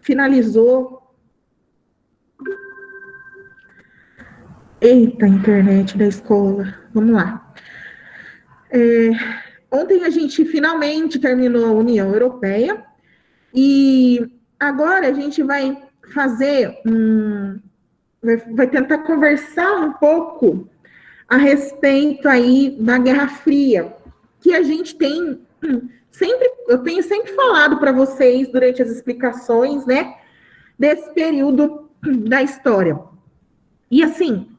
finalizou. Eita, internet da escola. Vamos lá. Ontem a gente finalmente terminou a União Europeia e agora a gente vai fazer vai tentar conversar um pouco a respeito aí da Guerra Fria, que a gente tem eu tenho sempre falado para vocês durante as explicações, né, desse período da história. E assim,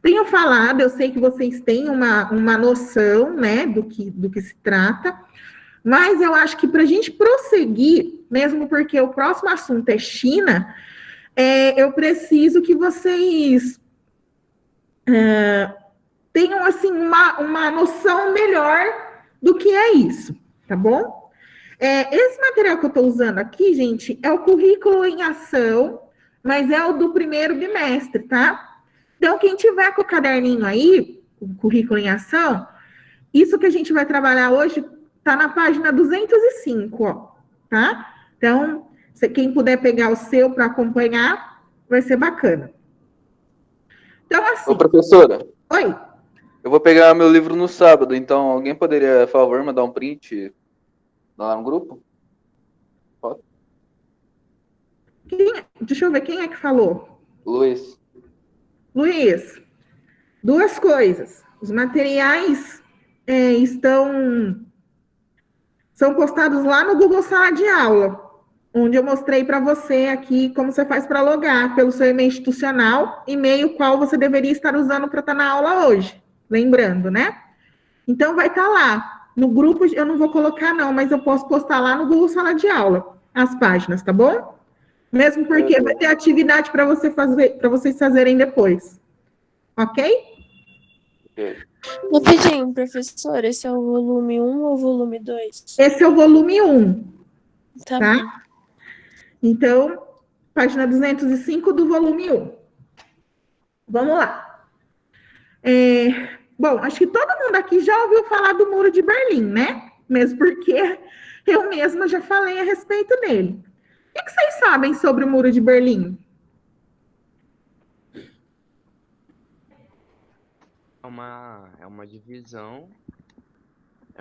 tenho falado, eu sei que vocês têm uma noção, né, do que se trata, mas eu acho que para a gente prosseguir, mesmo porque o próximo assunto é China, eu preciso que vocês tenham, assim, uma noção melhor do que é isso, tá bom? Esse material que eu estou usando aqui, gente, é o currículo em ação, mas é o do primeiro bimestre, tá? Então, quem tiver com o caderninho aí, o currículo em ação, isso que a gente vai trabalhar hoje está na página 205, ó, tá? Então, quem puder pegar o seu para acompanhar, vai ser bacana. Então, assim... Ô, professora. Oi. Eu vou pegar meu livro no sábado, então alguém poderia, por favor, mandar um print lá no grupo? Pode? Deixa eu ver, quem é que falou? Luiz. Luiz, duas coisas. Os materiais são postados lá no Google Sala de Aula, onde eu mostrei para você aqui como você faz para logar pelo seu e-mail institucional, e-mail qual você deveria estar usando para estar na aula hoje. Lembrando, né? Então, vai estar lá. No grupo, eu não vou colocar, não, mas eu posso postar lá no Google Sala de Aula, as páginas, tá bom? Mesmo porque vai ter atividade para vocês fazerem depois. Ok? Rapidinho, professor, esse é o volume 1 ou volume 2? Esse é o volume 1. Tá Tá? bom. Então, página 205 do volume 1. Vamos lá. Bom, acho que todo mundo aqui já ouviu falar do Muro de Berlim, né? Mesmo porque eu mesma já falei a respeito dele. O que vocês sabem sobre o Muro de Berlim? É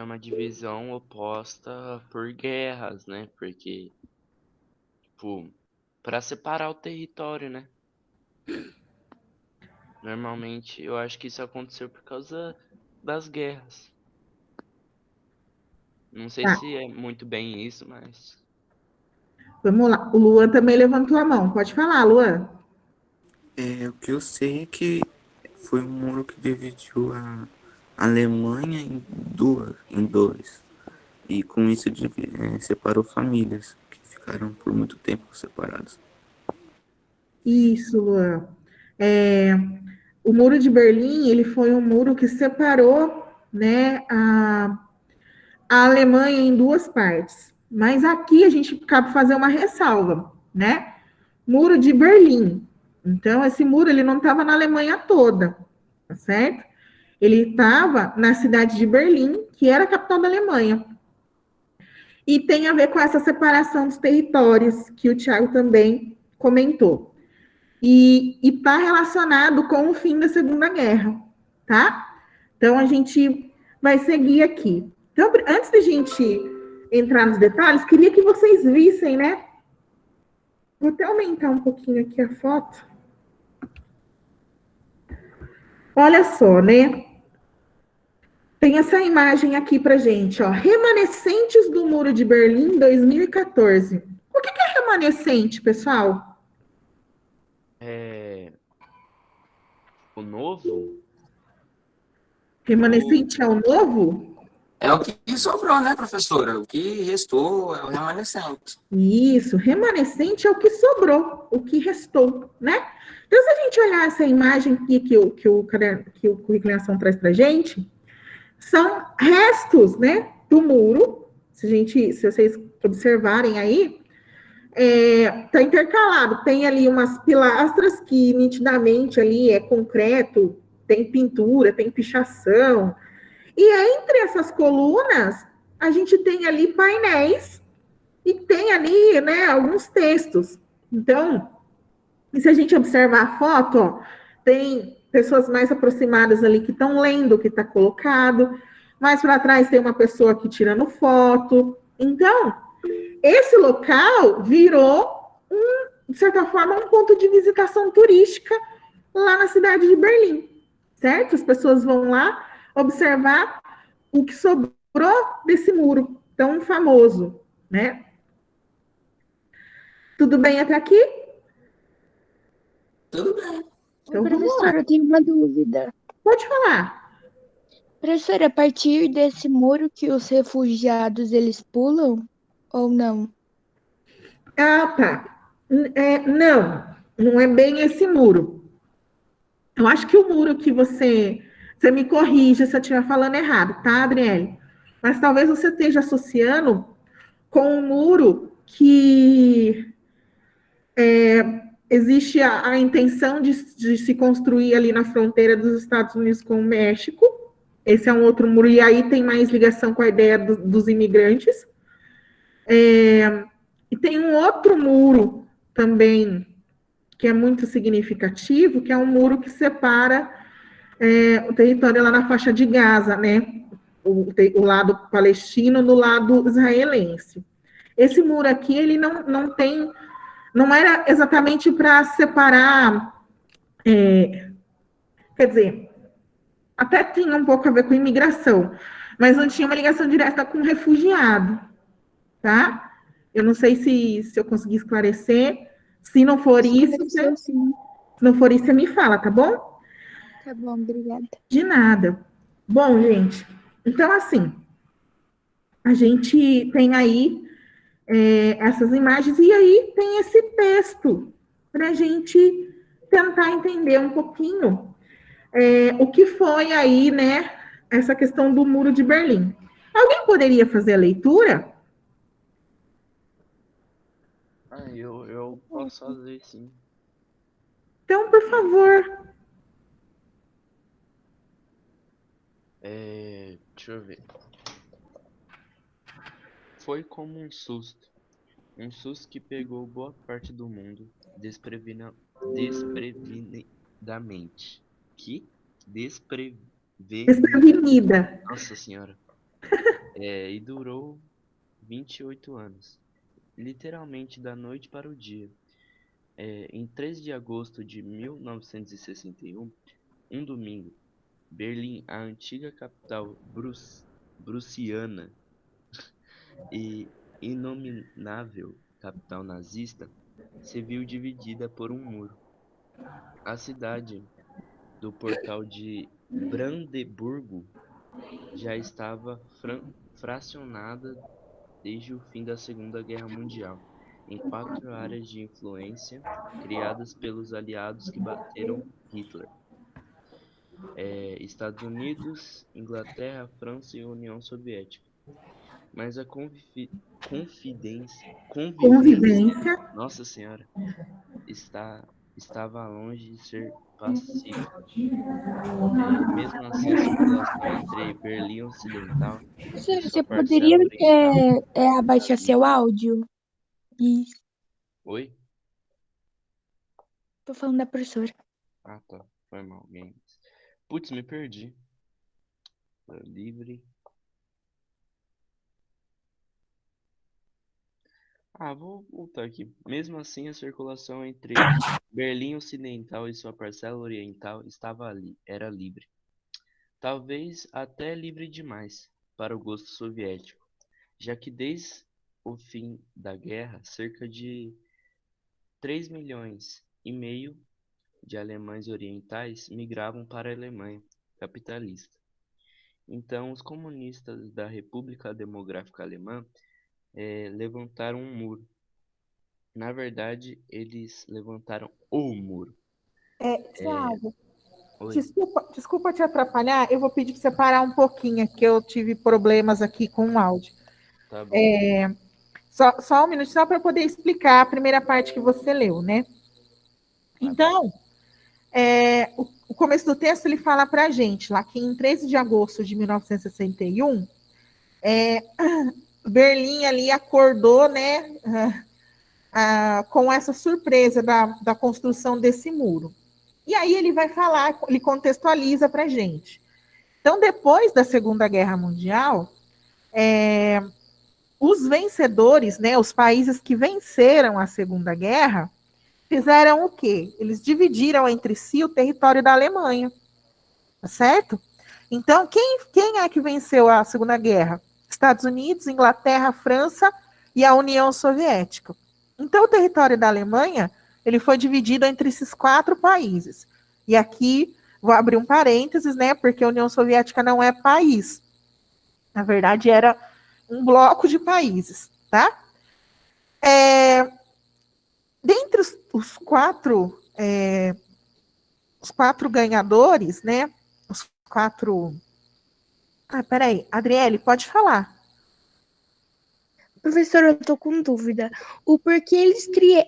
uma divisão oposta por guerras, né? Porque, tipo, para separar o território, né? Normalmente, eu acho que isso aconteceu por causa das guerras. Não sei se é muito bem isso, mas... Vamos lá. O Luan também levantou a mão. Pode falar, Luan. O que eu sei é que foi um muro que dividiu a Alemanha em dois. E com isso separou famílias que ficaram por muito tempo separadas. Isso, Luan. O Muro de Berlim, ele foi um muro que separou, né, a Alemanha em duas partes. Mas aqui a gente cabe fazer uma ressalva, né? Muro de Berlim. Então, esse muro ele não estava na Alemanha toda, tá certo? Ele estava na cidade de Berlim, que era a capital da Alemanha. E tem a ver com essa separação dos territórios, que o Tiago também comentou. E está relacionado com o fim da Segunda Guerra, tá? Então, a gente vai seguir aqui. Então, antes de a gente entrar nos detalhes, queria que vocês vissem, né? Vou até aumentar um pouquinho aqui a foto. Olha só, né? Tem essa imagem aqui pra gente, ó. Remanescentes do Muro de Berlim 2014. O que é remanescente, pessoal? O novo? Remanescente é o novo? É o que sobrou, né, professora? O que restou é o remanescente. Isso, remanescente é o que sobrou, o que restou, né? Então, se a gente olhar essa imagem aqui que o currículo em ação traz pra gente, são restos, né, do muro. Se vocês observarem aí, tá intercalado. Tem ali umas pilastras que nitidamente ali é concreto, tem pintura, tem pichação. E entre essas colunas, a gente tem ali painéis e tem ali, né, alguns textos. Então, e se a gente observar a foto, ó, tem pessoas mais aproximadas ali que estão lendo o que está colocado, mais para trás tem uma pessoa aqui tirando foto. Então, esse local virou, de certa forma, um ponto de visitação turística lá na cidade de Berlim, certo? As pessoas vão lá observar o que sobrou desse muro tão famoso, né? Tudo bem até aqui? Tudo bem. Então, vamos lá. Professora, eu tenho uma dúvida. Pode falar. Professora, a partir desse muro que os refugiados eles pulam ou não? Ah, tá. Não é bem esse muro. Eu acho que o muro que você me corrija se eu estiver falando errado, tá, Adriele? Mas talvez você esteja associando com um muro que existe a intenção de se construir ali na fronteira dos Estados Unidos com o México. Esse é um outro muro, e aí tem mais ligação com a ideia dos imigrantes. E tem um outro muro também, que é muito significativo, que é um muro que separa o território lá na faixa de Gaza, né? O lado palestino do lado israelense. Esse muro aqui, ele não era exatamente para separar, quer dizer, até tinha um pouco a ver com imigração, mas não tinha uma ligação direta com refugiado, tá? Eu não sei se eu consegui esclarecer. Se não for isso, Esclareceu, sim. se não for isso, você me fala, tá bom? Tá bom, obrigada. De nada. Bom, gente, então assim, a gente tem aí essas imagens, e aí tem esse texto para a gente tentar entender um pouquinho o que foi aí, né, essa questão do Muro de Berlim. Alguém poderia fazer a leitura? Eu posso fazer sim. Então, por favor. Deixa eu ver. Foi como um susto. Um susto que pegou boa parte do mundo desprevenidamente. Desprevenida. Nossa senhora. E durou 28 anos. Literalmente da noite para o dia. Em 13 de agosto de 1961, um domingo, Berlim, a antiga capital prussiana e inominável capital nazista, se viu dividida por um muro. A cidade do Portal de Brandeburgo já estava fracionada desde o fim da Segunda Guerra Mundial, em 4 áreas de influência criadas pelos aliados que bateram Hitler: Estados Unidos, Inglaterra, França e União Soviética. Mas a convivência, Nossa Senhora, estava longe de ser pacífica. Mesmo assim, a circulação entre Berlim Ocidental e Professora, sua você parcela poderia oriental... abaixar seu áudio? Isso. Oi? Tô falando da professora. Ah, tá. Foi mal. Games. Putz, me perdi. Livre. Vou voltar aqui. Mesmo assim, a circulação entre Berlim Ocidental e sua parcela oriental era livre. Talvez até livre demais para o gosto soviético, já que desde o fim da guerra, cerca de 3,5 milhões de alemães orientais migravam para a Alemanha capitalista. Então, os comunistas da República Demográfica Alemã levantaram um muro. Na verdade, eles levantaram o muro. Thiago, Oi. desculpa te atrapalhar, eu vou pedir para você parar um pouquinho, que eu tive problemas aqui com o áudio. Tá bom. Só um minuto, só para poder explicar a primeira parte que você leu, né? Então, o começo do texto, ele fala para a gente, lá que em 13 de agosto de 1961, Berlim ali acordou, né, com essa surpresa da construção desse muro. E aí ele vai falar, ele contextualiza para a gente. Então, depois da Segunda Guerra Mundial, os vencedores, né, os países que venceram a Segunda Guerra, fizeram o quê? Eles dividiram entre si o território da Alemanha, tá certo? Então, quem é que venceu a Segunda Guerra? Estados Unidos, Inglaterra, França e a União Soviética. Então, o território da Alemanha, ele foi dividido entre esses 4 países. E aqui, vou abrir um parênteses, né, porque a União Soviética não é país. Na verdade, era um bloco de países, tá? Dentre os quatro ganhadores, né, os 4... peraí, Adriele, pode falar. Professora, eu tô com dúvida. O porquê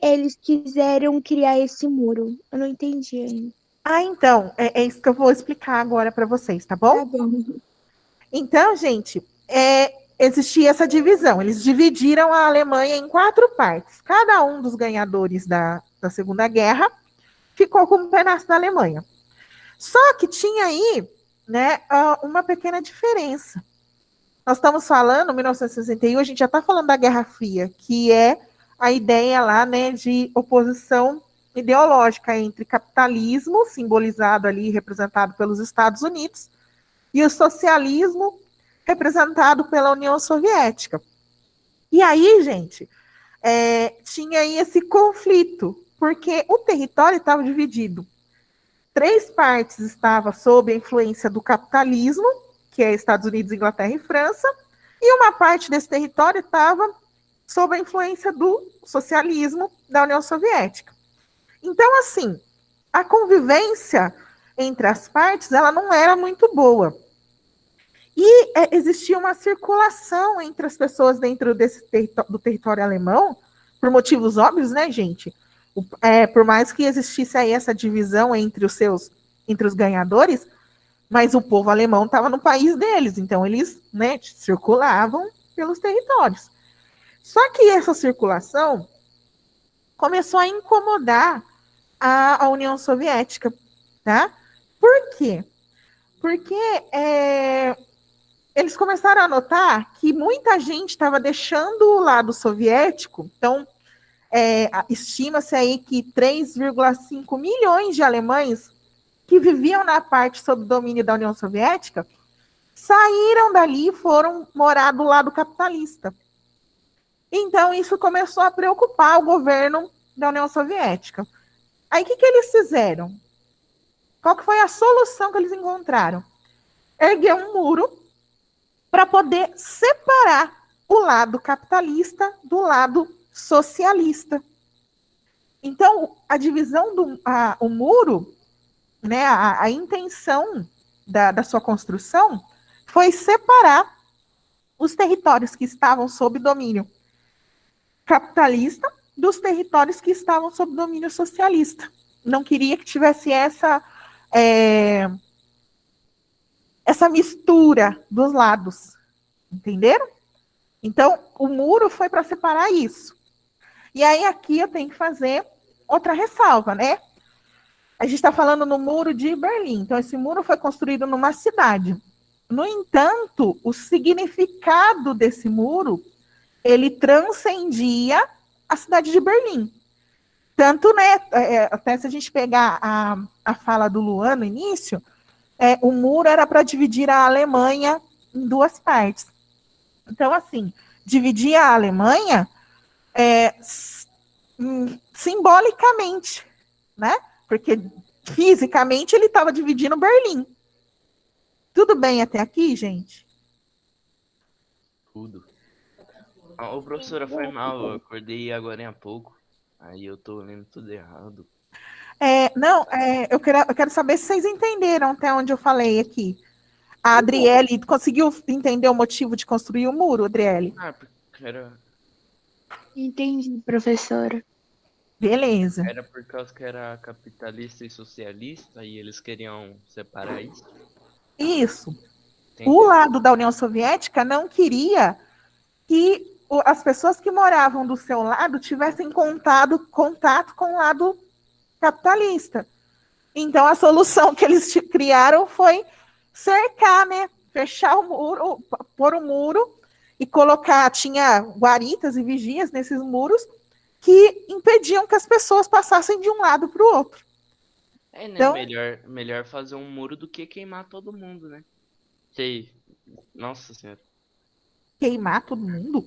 eles quiseram criar esse muro? Eu não entendi ainda. Então, é isso que eu vou explicar agora para vocês, tá bom? Tá bom. Então, gente, existia essa divisão. Eles dividiram a Alemanha em 4 partes. Cada um dos ganhadores da Segunda Guerra ficou com um pedaço da Alemanha. Só que tinha aí, né, uma pequena diferença. Nós estamos falando, em 1961, a gente já está falando da Guerra Fria, que é a ideia lá, né, de oposição ideológica entre capitalismo, simbolizado ali, representado pelos Estados Unidos, e o socialismo, representado pela União Soviética. E aí, gente, tinha aí esse conflito, porque o território estava dividido. 3 partes estavam sob a influência do capitalismo, que é Estados Unidos, Inglaterra e França, e uma parte desse território estava sob a influência do socialismo da União Soviética. Então, assim, a convivência entre as partes, ela não era muito boa. E existia uma circulação entre as pessoas dentro do território alemão, por motivos óbvios, né, gente? Por mais que existisse aí essa divisão entre os ganhadores, mas o povo alemão estava no país deles, então eles, né, circulavam pelos territórios. Só que essa circulação começou a incomodar a União Soviética, tá? Por quê? Porque eles começaram a notar que muita gente estava deixando o lado soviético, então estima-se aí que 3,5 milhões de alemães que viviam na parte sob domínio da União Soviética saíram dali e foram morar do lado capitalista. Então, isso começou a preocupar o governo da União Soviética. Aí, o que eles fizeram? Qual que foi a solução que eles encontraram? Erguer um muro para poder separar o lado capitalista do lado socialista. Então, a divisão o muro, né, a intenção da sua construção foi separar os territórios que estavam sob domínio capitalista dos territórios que estavam sob domínio socialista. Não queria que tivesse essa mistura dos lados, entenderam? Então, o muro foi para separar isso. E aí, aqui eu tenho que fazer outra ressalva, né? A gente está falando no muro de Berlim. Então, esse muro foi construído numa cidade. No entanto, o significado desse muro, ele transcendia a cidade de Berlim. Tanto, né, até se a gente pegar a fala do Luan no início, o muro era para dividir a Alemanha em 2 partes. Então, assim, dividir a Alemanha simbolicamente, né? Porque fisicamente ele estava dividindo Berlim. Tudo bem até aqui, gente? Tudo. Ô, professora, foi mal, eu acordei agora há pouco. Aí eu tô lendo tudo errado. Não, eu quero saber se vocês entenderam até onde eu falei aqui. A Adriele conseguiu entender o motivo de construir o muro, Adriele? Porque Entendi, professora. Beleza. era por causa que era capitalista e socialista e eles queriam separar isso? Isso. Entendi. O lado da União Soviética não queria que as pessoas que moravam do seu lado tivessem contato com o lado capitalista. Então, a solução que eles criaram foi cercar, né? Fechar o muro, pôr o muro e colocar, tinha guaritas e vigias nesses muros que impediam que as pessoas passassem de um lado para o outro. É, né? Então- Melhor fazer um muro do que queimar todo mundo, né? Sei. Nossa senhora. Queimar todo mundo?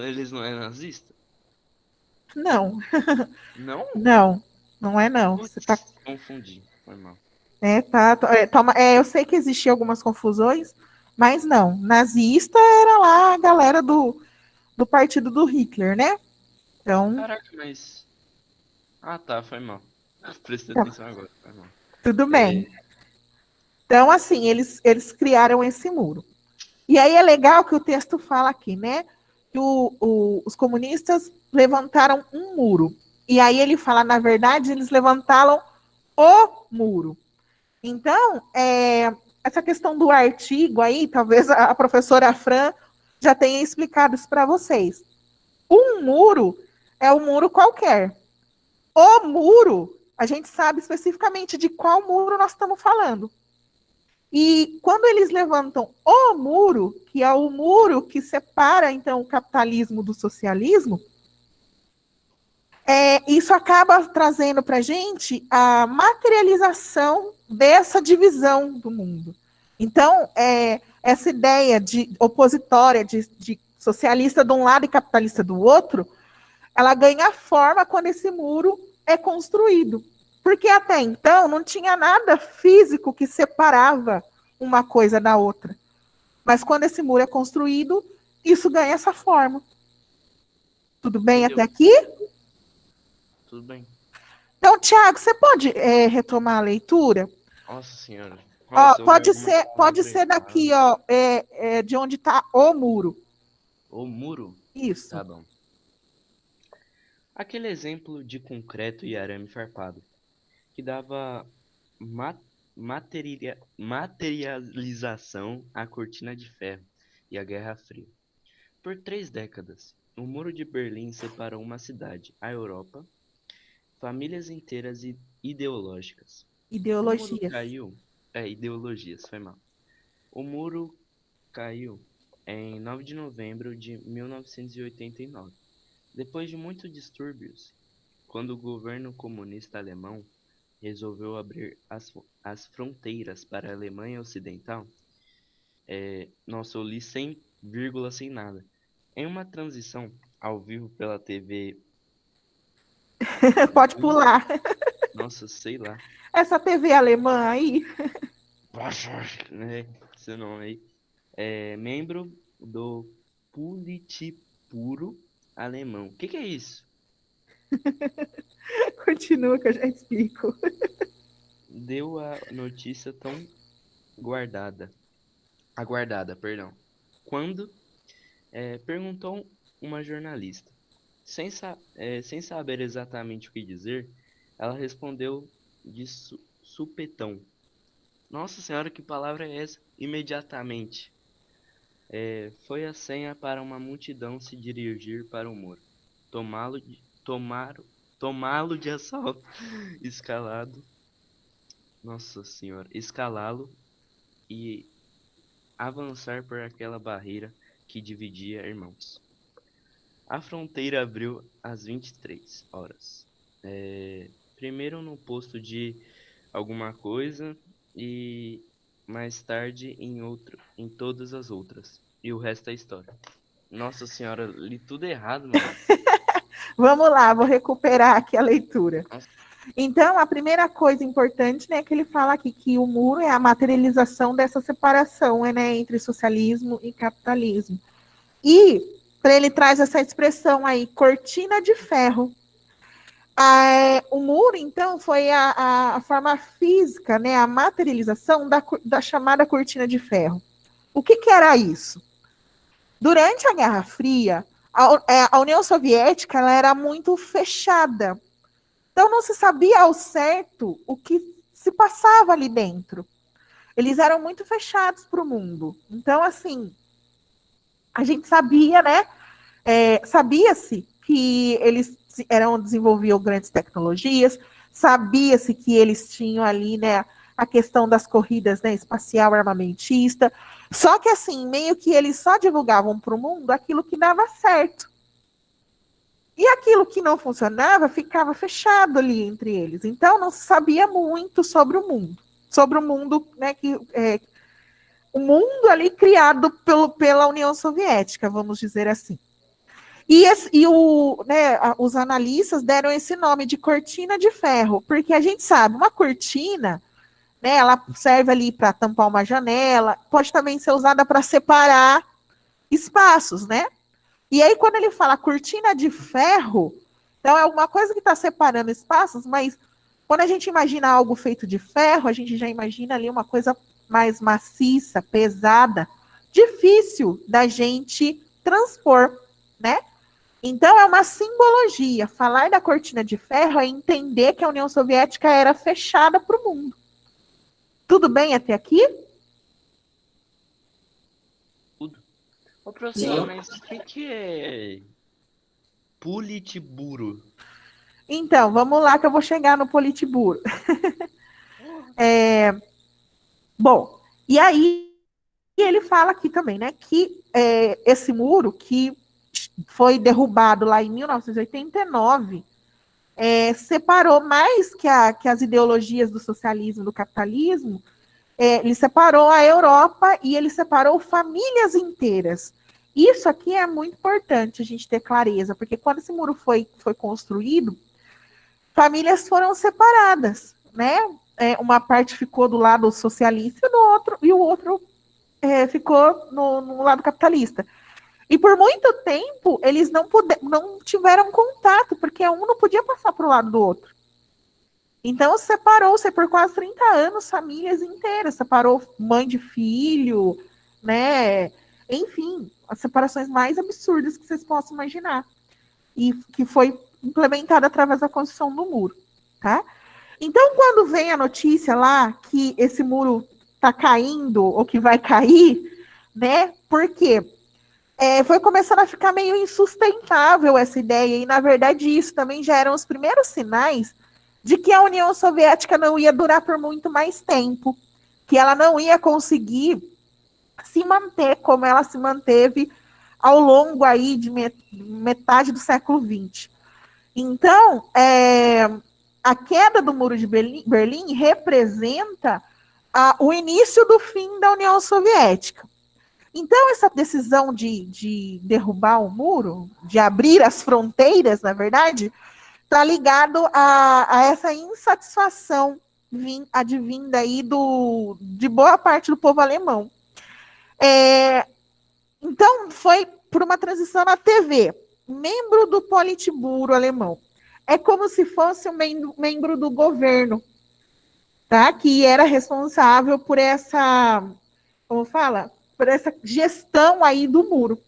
Eles não é nazista? Não, Não? não é não. Você tá, Putz, confundi. Foi mal. eu sei que existiam algumas confusões, mas não. Nazista era lá a galera do partido do Hitler, né? Então, Caraca, mas. Ah, tá, foi mal. Prestei Tá. atenção agora, foi mal. tudo bem. Então, assim, eles criaram esse muro. E aí é legal que o texto fala aqui, né? Que os comunistas levantaram um muro. E aí ele fala, na verdade, eles levantaram o muro. Então, essa questão do artigo aí, talvez a professora Fran já tenha explicado isso para vocês. Um muro é um muro qualquer. O muro, a gente sabe especificamente de qual muro nós estamos falando. E quando eles levantam o muro, que é o muro que separa, então, o capitalismo do socialismo, isso acaba trazendo para a gente a materialização dessa divisão do mundo. Então, essa ideia de opositória, de socialista de um lado e capitalista do outro, ela ganha forma quando esse muro é construído. Porque até então não tinha nada físico que separava uma coisa da outra. Mas quando esse muro é construído, isso ganha essa forma. Tudo bem Entendeu? até aqui? Tudo bem. Então, Tiago, você pode retomar a leitura? Nossa senhora. Ó, Nossa, eu vi pode algumas ser, pode palavras ser daqui, erradas. ó, de onde está o muro. O muro? Isso. Tá bom. Aquele exemplo de concreto e arame farpado, que dava materialização à cortina de ferro e à Guerra Fria. Por 3 décadas, o Muro de Berlim separou uma cidade, a Europa, famílias inteiras e ideológicas. O muro Ideologias. caiu. Ideologias, foi mal. O muro caiu em 9 de novembro de 1989. Depois de muitos distúrbios, quando o governo comunista alemão resolveu abrir as fronteiras para a Alemanha Ocidental, nossa, eu li sem vírgula, sem nada. Em uma transição ao vivo pela TV, Pode pular. nossa, sei lá, Essa TV alemã aí, né, seu nome aí, membro do Politburo alemão. O que é isso? continua que eu já explico. Deu a notícia tão aguardada, perdão, quando perguntou uma jornalista. Sem saber exatamente o que dizer, ela respondeu de supetão. Nossa senhora, que palavra é essa? Imediatamente. Foi a senha para uma multidão se dirigir para o muro, tomá-lo de assalto, escalá-lo e avançar por aquela barreira que dividia irmãos. A fronteira abriu às 23 horas. Primeiro no posto de alguma coisa e mais tarde em todas as outras. E o resto é história. Nossa senhora, li tudo errado, mano. Vamos lá, vou recuperar aqui a leitura. Nossa. Então, a primeira coisa importante, né, que ele fala aqui, que o muro é a materialização dessa separação, né, entre socialismo e capitalismo. E para ele traz essa expressão aí, cortina de ferro. O muro, então, foi a forma física, né, a materialização da chamada cortina de ferro. O que era isso? Durante a Guerra Fria, a União Soviética ela era muito fechada. Então, não se sabia ao certo o que se passava ali dentro. Eles eram muito fechados para o mundo. Então, assim, a gente sabia, né? Sabia-se que eles desenvolviam grandes tecnologias, sabia-se que eles tinham ali, né, a questão das corridas, né, espacial armamentista, só que assim, meio que eles só divulgavam para o mundo aquilo que dava certo. E aquilo que não funcionava ficava fechado ali entre eles. Então não se sabia muito sobre o mundo, né, o mundo ali criado pela União Soviética, vamos dizer assim. Os analistas deram esse nome de cortina de ferro, porque a gente sabe, uma cortina, né, ela serve ali para tampar uma janela, pode também ser usada para separar espaços, né? E aí, quando ele fala cortina de ferro, então é alguma coisa que está separando espaços, mas quando a gente imagina algo feito de ferro, a gente já imagina ali uma coisa mais maciça, pesada, difícil da gente transpor, né? Então, é uma simbologia. Falar da cortina de ferro é entender que a União Soviética era fechada para o mundo. Tudo bem até aqui? Tudo. Ô, professor, Sim. mas o que é Politburo? Então, vamos lá que eu vou chegar no Politburo. Bom, e aí ele fala aqui também, né, que esse muro que foi derrubado lá em 1989 separou mais que as ideologias do socialismo e do capitalismo, ele separou a Europa e ele separou famílias inteiras. Isso aqui é muito importante a gente ter clareza, porque quando esse muro foi construído, famílias foram separadas, né? Uma parte ficou do lado socialista e o outro ficou no lado capitalista. E por muito tempo, eles não tiveram contato, porque um não podia passar para o lado do outro. Então, separou-se por quase 30 anos, famílias inteiras. Separou mãe de filho, né? Enfim, as separações mais absurdas que vocês possam imaginar. E que foi implementada através da construção do muro, tá? Então, quando vem a notícia lá que esse muro está caindo, ou que vai cair, né? Por quê? Foi começando a ficar meio insustentável essa ideia, e na verdade isso também já eram os primeiros sinais de que a União Soviética não ia durar por muito mais tempo, que ela não ia conseguir se manter como ela se manteve ao longo aí de metade do século XX. Então, a queda do Muro de Berlim representa o início do fim da União Soviética. Então, essa decisão de derrubar o muro, de abrir as fronteiras, na verdade, está ligado a essa insatisfação advinda aí de boa parte do povo alemão. Então, foi por uma transição na TV, membro do Politburo alemão. É como se fosse um membro do governo, tá? Que era responsável por essa, como fala? Por essa gestão aí do muro.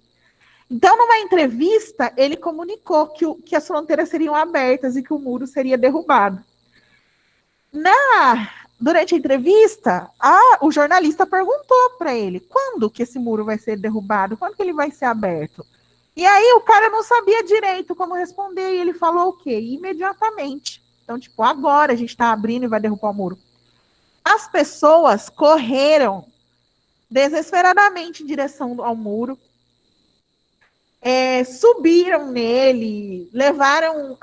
Então, numa entrevista, ele comunicou que as fronteiras seriam abertas e que o muro seria derrubado. Durante a entrevista, o jornalista perguntou para ele quando que esse muro vai ser derrubado, quando que ele vai ser aberto. E aí o cara não sabia direito como responder, e ele falou o quê? Imediatamente. Então, tipo, agora a gente está abrindo e vai derrubar o muro. As pessoas correram desesperadamente em direção ao muro, subiram nele, levaram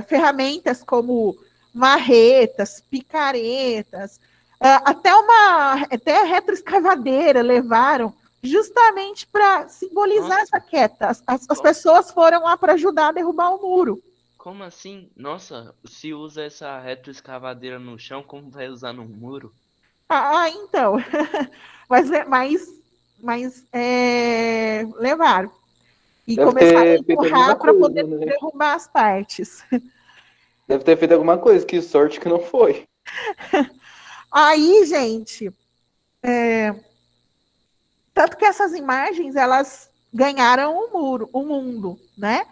ferramentas como marretas, picaretas, até a retroescavadeira levaram, justamente para simbolizar essa queda. As pessoas foram lá para ajudar a derrubar o muro. Como assim? Nossa, se usa essa retroescavadeira no chão, como vai usar no muro? Então. mas levaram. E Deve começaram a ter feito alguma empurrar para poder coisa, né? derrubar as partes. Deve ter feito alguma coisa, que sorte que não foi. Aí, gente, tanto que essas imagens, elas ganharam o mundo, né?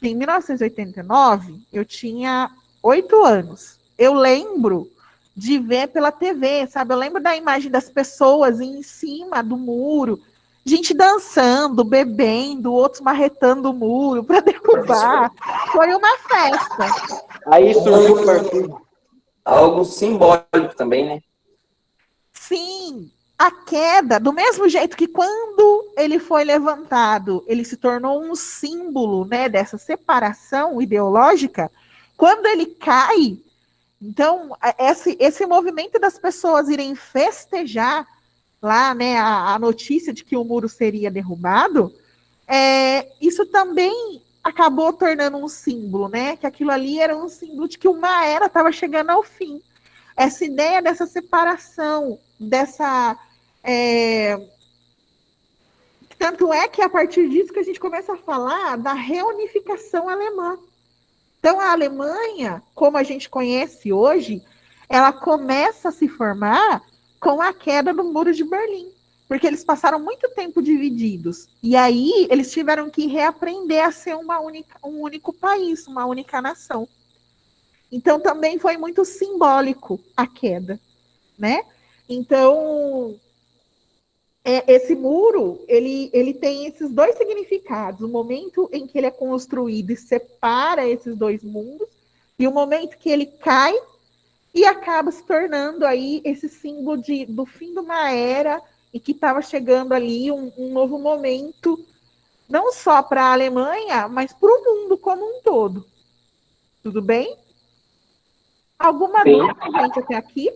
Em 1989, eu tinha 8 anos. Eu lembro de ver pela TV, sabe? Eu lembro da imagem das pessoas em cima do muro, Gente dançando, bebendo, outros marretando o muro para derrubar. Foi uma festa. Aí surgiu o partido. Algo simbólico também, né? Sim, a queda, do mesmo jeito que quando ele foi levantado, ele se tornou um símbolo, né, dessa separação ideológica, quando ele cai, então esse movimento das pessoas irem festejar lá, né, a notícia de que o muro seria derrubado, isso também acabou tornando um símbolo, né, que aquilo ali era um símbolo de que uma era estava chegando ao fim. Essa ideia dessa separação, dessa. Tanto é que a partir disso que a gente começa a falar da reunificação alemã. Então, a Alemanha, como a gente conhece hoje, ela começa a se formar com a queda do Muro de Berlim, porque eles passaram muito tempo divididos. E aí, eles tiveram que reaprender a ser um único país, uma única nação. Então, também foi muito simbólico a queda, né? Então, esse muro, ele tem esses dois significados. O momento em que ele é construído e separa esses dois mundos, e o momento que ele cai e acaba se tornando aí esse símbolo do fim de uma era e que estava chegando ali um novo momento, não só para a Alemanha, mas para o mundo como um todo. Tudo bem? Alguma dúvida, gente, até aqui?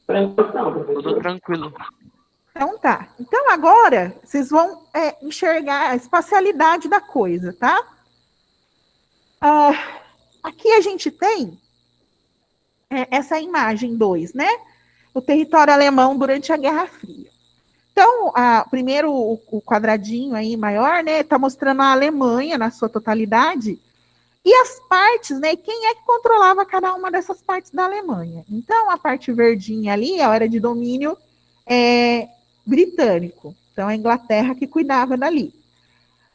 Tudo tranquilo. Então tá. Então agora vocês vão enxergar a espacialidade da coisa, tá? Aqui a gente tem essa imagem 2, né? O território alemão durante a Guerra Fria. Então, primeiro o quadradinho aí maior, né? Tá mostrando a Alemanha na sua totalidade. E as partes, né? Quem é que controlava cada uma dessas partes da Alemanha? Então, a parte verdinha ali era de domínio britânico. Então, a Inglaterra que cuidava dali.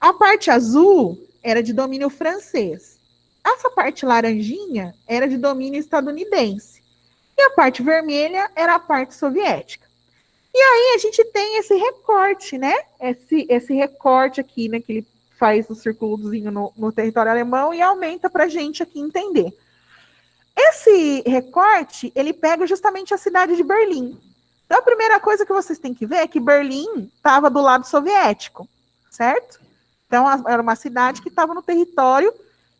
A parte azul era de domínio francês. Essa parte laranjinha era de domínio estadunidense. E a parte vermelha era a parte soviética. E aí a gente tem esse recorte, né? Esse recorte aqui, né? Que ele faz o círculozinho no território alemão e aumenta para a gente aqui entender. Esse recorte, ele pega justamente a cidade de Berlim. Então, a primeira coisa que vocês têm que ver é que Berlim estava do lado soviético, certo? Então, era uma cidade que estava no território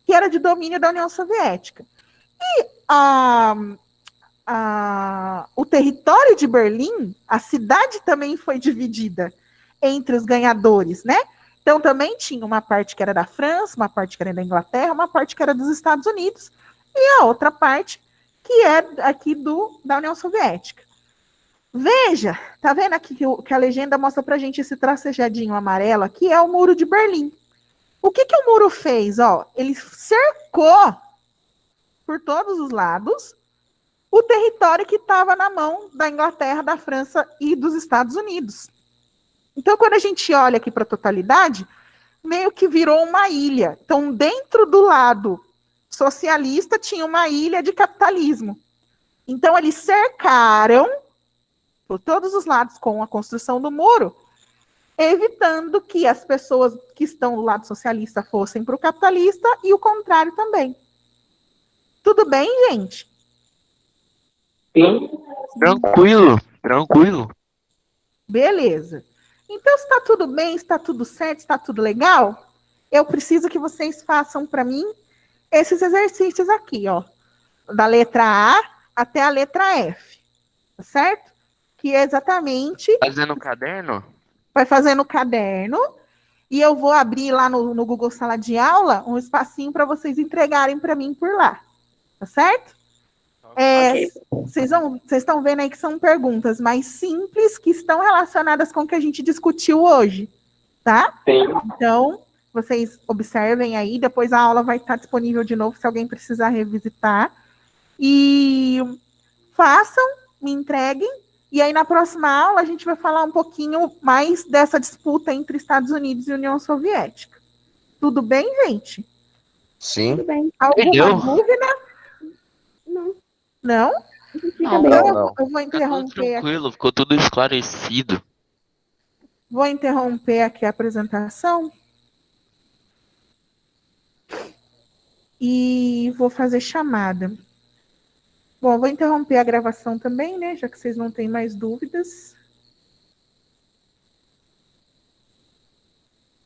que era de domínio da União Soviética. E o território de Berlim, a cidade também foi dividida entre os ganhadores, né? Então, também tinha uma parte que era da França, uma parte que era da Inglaterra, uma parte que era dos Estados Unidos, e a outra parte que é aqui da União Soviética. Veja, tá vendo aqui que a legenda mostra pra gente esse tracejadinho amarelo aqui, é o Muro de Berlim. O que o muro fez? Ó, ele cercou por todos os lados o território que estava na mão da Inglaterra, da França e dos Estados Unidos. Então, quando a gente olha aqui para a totalidade, meio que virou uma ilha. Então, dentro do lado socialista, tinha uma ilha de capitalismo. Então, eles cercaram por todos os lados com a construção do muro, evitando que as pessoas que estão do lado socialista fossem para o capitalista e o contrário também. Tudo bem, gente? Sim. Tranquilo. Beleza. Então, se está tudo bem, está tudo certo, está tudo legal, eu preciso que vocês façam para mim esses exercícios aqui, ó. Da letra A até a letra F. Tá certo? Que é exatamente... Fazendo caderno? Vai fazer no caderno. E eu vou abrir lá no Google Sala de Aula um espacinho para vocês entregarem para mim por lá. Tá certo? Vocês estão vendo aí que são perguntas mais simples que estão relacionadas com o que a gente discutiu hoje, tá? Sim. Então, vocês observem aí, depois a aula vai estar disponível de novo se alguém precisar revisitar. E façam, me entreguem, e aí na próxima aula a gente vai falar um pouquinho mais dessa disputa entre Estados Unidos e União Soviética. Tudo bem, gente? Sim. Tudo bem. Alguma Entendeu? dúvida? Não. Não? Fica Não, bem, Não, eu, não. eu vou Tá tudo interromper aqui. tranquilo, ficou tudo esclarecido. Vou interromper aqui a apresentação e vou fazer chamada. Bom, vou interromper a gravação também, né? Já que vocês não têm mais dúvidas.